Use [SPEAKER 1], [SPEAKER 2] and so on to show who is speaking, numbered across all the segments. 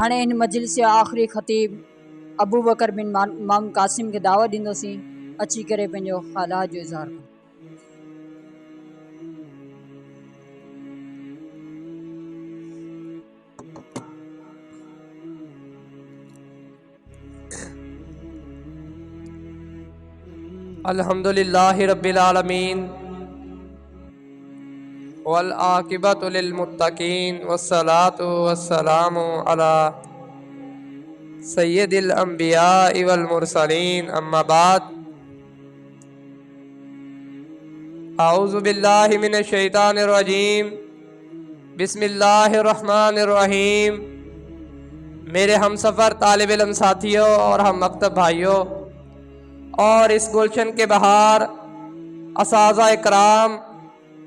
[SPEAKER 1] हाणे हिन मजलिस जा आख़िरी ख़तीब अबू बकर बिन माम कासिम खे दावत ॾींदोसीं, अची करे पंहिंजो ख़ाला जो इज़हार कनि।
[SPEAKER 2] अल्हम्दुलिल्लाहि रब्बिल आलमीन वल आकिबतु लिल मुत्तकीन वस्सलातु वस्सलामु अला सय्यिदिल अंबिया वल मुरसलीन अम्मा बाद आऊज़ु बिल्लाहि मिनश शैतानिर रजीम बिस्मिल्लाहिर रहमानिर रहीम। मेरे हम सफ़र तालिब इल्म साथियों और हम मकतब भाइयों और इस गुलशन के बाहर असाज़ा इकराम,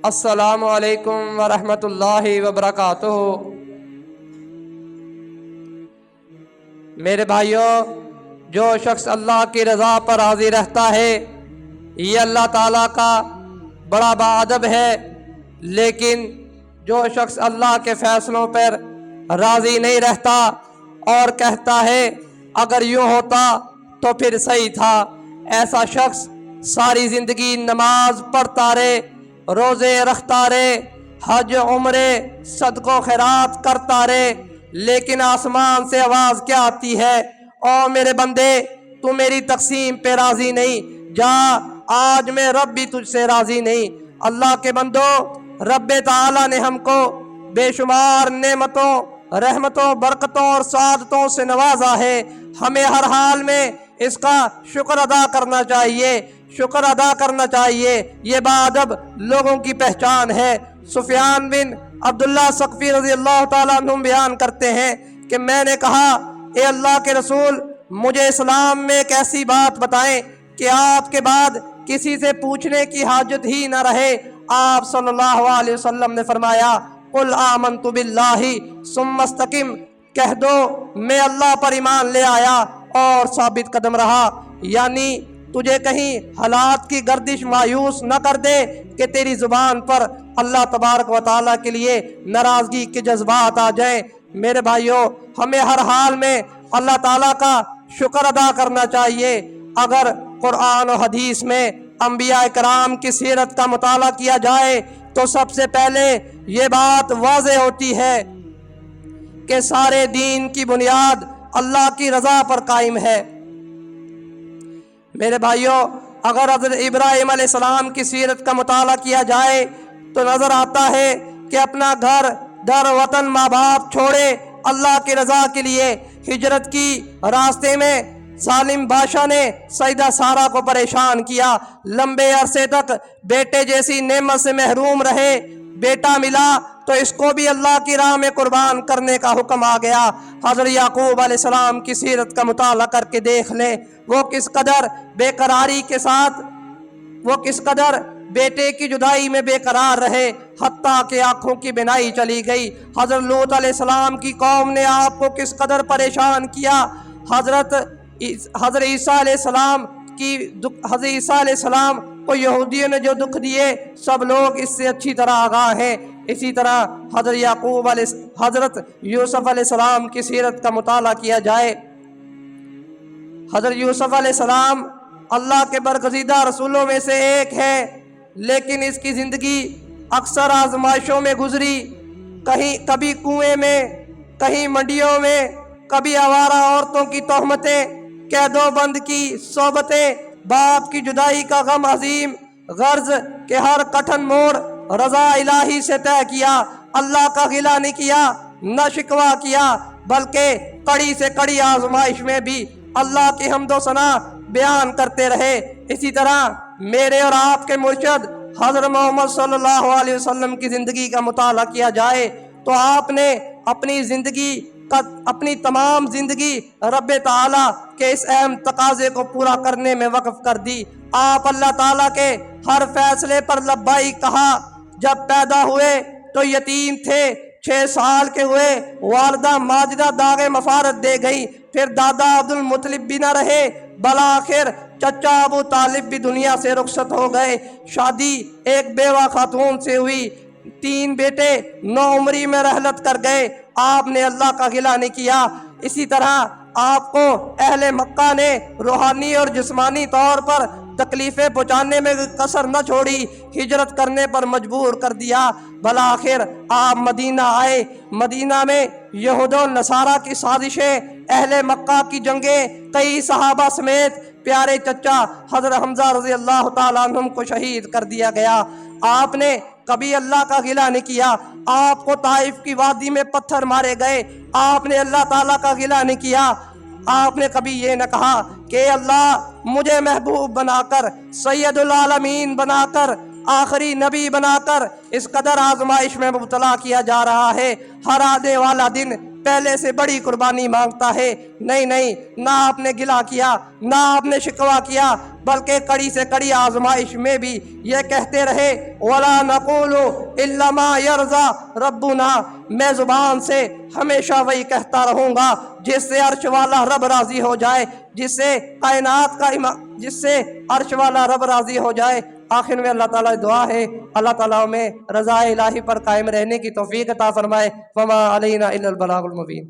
[SPEAKER 2] अस्सलामु अलैकुम व रहमतुल्लाहि व बरकातुहू। मेरे भाइयों, जो शख्स अल्लाह की रज़ा पर राज़ी रहता है ये अल्लाह ताला का बड़ा बाअदब है, लेकिन जो शख्स अल्लाह के फ़ैसलों पर राज़ी नहीं रहता और कहता है अगर यूँ होता तो फिर सही था, ऐसा शख्स सारी ज़िंदगी नमाज पढ़ता रहे, रोज़े रखता रहे, हज उम्रे सदक़ो खैरात करता रहे, लेकिन आसमान से आवाज़ क्या आती है, ओ मेरे बंदे तू मेरी तकसीम पे राज़ी नहीं, जा आज मैं रब भी तुझसे राज़ी नहीं। अल्लाह के बंदो, रब ताला ने हमको बेशुमार नेमतों, रहमतों, बरकतों और सादतों से नवाजा है। हमें हर हाल में इसका शुक्र अदा करना चाहिए, शुक्र अदा करना चाहिए। ये बाअदब लोगों की पहचान है। सुफियान बिन अब्दुल्लाह सकफी रज़ी अल्लाह ताला अन्हुम बयान करते हैं कि मैंने कहा, ए अल्लाह के रसूल, मुझे इस्लाम में एक ऐसी बात बताएं कि आपके बाद किसी से पूछने की हाजत ही न रहे। आप सल्लल्लाहु अलैहि वसल्लम ने फरमाया, कुल आमनतु बिल्लाहि सुम्मा इस्तकिम, कह दो मैं अल्लाह पर ईमान ले आया और साबित कदम रहा। यानी तुझे कहीं हालात की गर्दिश मायूस न कर दे कि तेरी जुबान पर अल्लाह तबारक व तआला के लिए नाराज़गी के जज्बात आ जाएं। मेरे भाइयों, हमें हर हाल में अल्लाह ताला का शुक्र अदा करना चाहिए। अगर कुरान और हदीस में अंबिया इकराम की सीरत का मुताला किया जाए तो सबसे पहले ये बात वाज़ेह होती है कि सारे दीन की बुनियाद अल्लाह की रज़ा पर कायम है। मेरे भाइयों, अगर हज़रत इब्राहीम अलैहिस्सलाम की सीरत का मुताला किया जाए तो नज़र आता है कि अपना घर दर वतन माँ बाप छोड़े अल्लाह की रज़ा के लिए हिजरत की। रास्ते में जालिम बादशाह ने सईदा सारा को परेशान किया, लंबे अरसे तक बेटे जैसी नेमत से महरूम रहे। बेटा मिला तो इसको भी अल्लाह की राह में कुर्बान करने का हुक्म आ गया। हज़रत याकूब अलैहिस्सलाम की सीरत का मुताला करके देख ले, वो किस कदर बेकरारी के साथ, वो किस कदर बेटे की जुदाई में बेकरार रहे, हत्ता के आँखों की बिनाई चली गई। हज़रत लूत अलैहिस्सलाम की कौम ने आपको किस कदर परेशान किया। हज़रत ईसा अलैहिस्सलाम को यहूदियों ने जो दुख दिए सब लोग इससे अच्छी तरह आगाह हैं। इसी तरह हज़रत यूसुफ अलैहिस्सलाम की सीरत का मुताला किया जाए। हज़रत यूसुफ अलैहिस्सलाम अल्लाह के बरगज़ीदा रसूलों में से एक है, लेकिन इसकी ज़िंदगी अक्सर आजमाइशों में गुजरी। कभी कुएं में, कहीं मंडियों में, कभी आवारा औरतों की तोहमतें, कैदोबंद की सोबतें, बाप की जुदाई का गम अजीम, गर्ज के हर कठिन मोड़ रज़ा इलाही से तय किया। अल्लाह का गिला नहीं किया, न शिकवा किया, बल्कि कड़ी से कड़ी आजमाइश में भी अल्लाह की हम्दो सना बयान करते रहे। इसी तरह मेरे और आपके मुर्शिद हज़रत मोहम्मद सल्लल्लाहु अलैहि वसल्लम की ज़िंदगी का मुताला किया जाए तो आपने अपनी तमाम ज़िंदगी रब ताला के इस अहम तकाज़े को पूरा करने में वक़्फ़ कर दी। आप अल्लाह ताला के हर फैसले पर लब्बाई कहा। जब पैदा हुए तो यतीम थे, 6 साल के हुए वालिदा माजिदा दागे मफारत दे गई। फिर दादा अब्दुल मुत्तलिब भी न रहे, बला आखिर चचा अबू तालिब भी दुनिया से रुखसत हो गए। शादी एक बेवा खातून से हुई, 3 बेटे 9 उम्री में रहलत कर गए। आपने अल्लाह का गिला नहीं किया। اسی طرح آپ کو اہل مکہ نے روحانی اور جسمانی طور پر تکلیفیں پہنچانے میں کسر نہ چھوڑی، ہجرت کرنے پر مجبور کر دیا، بالآخر آپ مدینہ آئے۔ مدینہ میں یہود و نصارہ کی سازشیں، اہل مکہ کی جنگیں، کئی صحابہ سمیت پیارے چچا حضرت حمزہ رضی اللہ تعالیٰ عنہ کو شہید کر دیا گیا۔ آپ نے کبھی اللہ کا گلہ نہیں کیا، آپ کو طائف کی وادی میں پتھر مارے گئے، آپ نے اللہ تعالیٰ کا گلہ نہیں کیا، آپ نے کبھی یہ نہ کہا کہ اللہ مجھے محبوب بنا کر، سید العالمین بنا کر، آخری نبی بنا کر اس قدر آزمائش میں مبتلا کیا جا رہا ہے، ہر آنے والا دن پہلے سے بڑی قربانی مانگتا ہے۔ نہیں، نہ آپ نے گلہ کیا، نہ آپ نے شکوہ کیا، بلکہ کڑی سے کڑی آزمائش میں بھی یہ کہتے رہے وَلَا نَقُولُ إِلَّا مَا يَرْضَى رَبُّنَا، میں زبان سے ہمیشہ وہی کہتا رہوں گا جس سے عرش والا رب راضی ہو جائے، جس سے کائنات کا جس سے عرش والا رب راضی ہو جائے۔ آخر میں اللہ تعالیٰ دعا ہے اللہ تعالیٰ ہمیں رضا الہی پر قائم رہنے کی توفیق عطا فرمائے۔ وما علینا الا البلاغ المبین۔